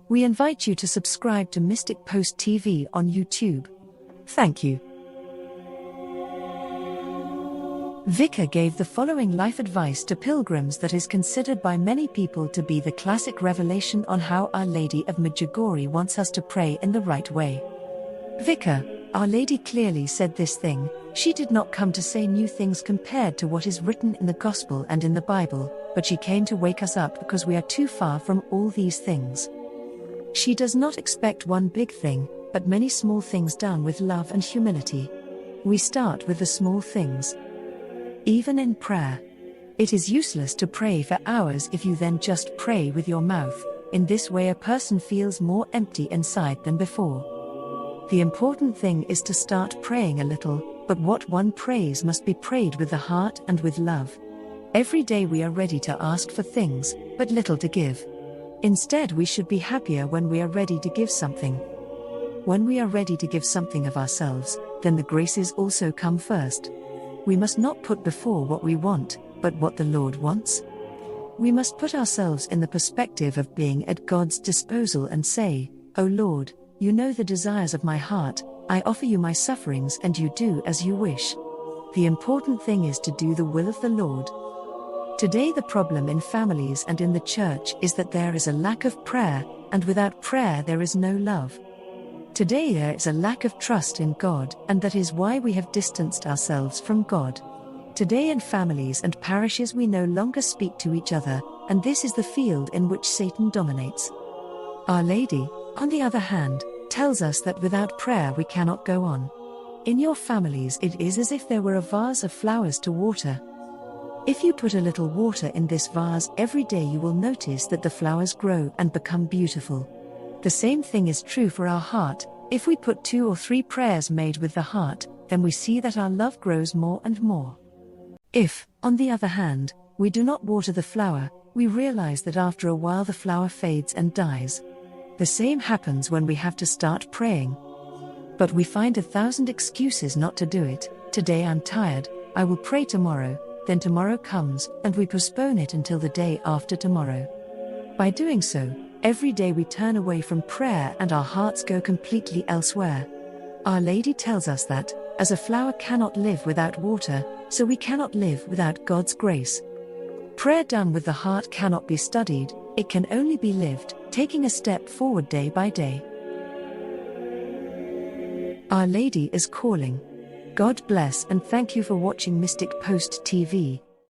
We invite you to subscribe to Mystic Post TV on YouTube. Thank you. Vicka gave the following life advice to pilgrims that is considered by many people to be the classic revelation on how Our Lady of Medjugorje wants us to pray in the right way. Vicka, Our Lady clearly said this thing. She did not come to say new things compared to what is written in the Gospel and in the Bible, but she came to wake us up because we are too far from all these things. She does not expect one big thing, but many small things done with love and humility. We start with the small things. Even in prayer, it is useless to pray for hours if you then just pray with your mouth. In this way, a person feels more empty inside than before. The important thing is to start praying a little, but what one prays must be prayed with the heart and with love. Every day we are ready to ask for things, but little to give. Instead, we should be happier when we are ready to give something. When we are ready to give something of ourselves, then the graces also come first. We must not put before what we want, but what the Lord wants. We must put ourselves in the perspective of being at God's disposal and say, "O Lord, you know the desires of my heart, I offer you my sufferings and you do as you wish." The important thing is to do the will of the Lord. Today the problem in families and in the church is that there is a lack of prayer, and without prayer there is no love. Today there is a lack of trust in God, and that is why we have distanced ourselves from God. Today in families and parishes we no longer speak to each other, and this is the field in which Satan dominates. Our Lady, on the other hand, tells us that without prayer we cannot go on. In your families it is as if there were a vase of flowers to water. If you put a little water in this vase every day, you will notice that the flowers grow and become beautiful. The same thing is true for our heart. If we put 2 or 3 prayers made with the heart, then we see that our love grows more and more. If, on the other hand, we do not water the flower, we realize that after a while the flower fades and dies. The same happens when we have to start praying. But we find 1,000 excuses not to do it. Today I'm tired, I will pray tomorrow. Then tomorrow comes, and we postpone it until the day after tomorrow. By doing so, every day we turn away from prayer and our hearts go completely elsewhere. Our Lady tells us that, as a flower cannot live without water, so we cannot live without God's grace. Prayer done with the heart cannot be studied, it can only be lived, taking a step forward day by day. Our Lady is calling. God bless and thank you for watching Mystic Post TV.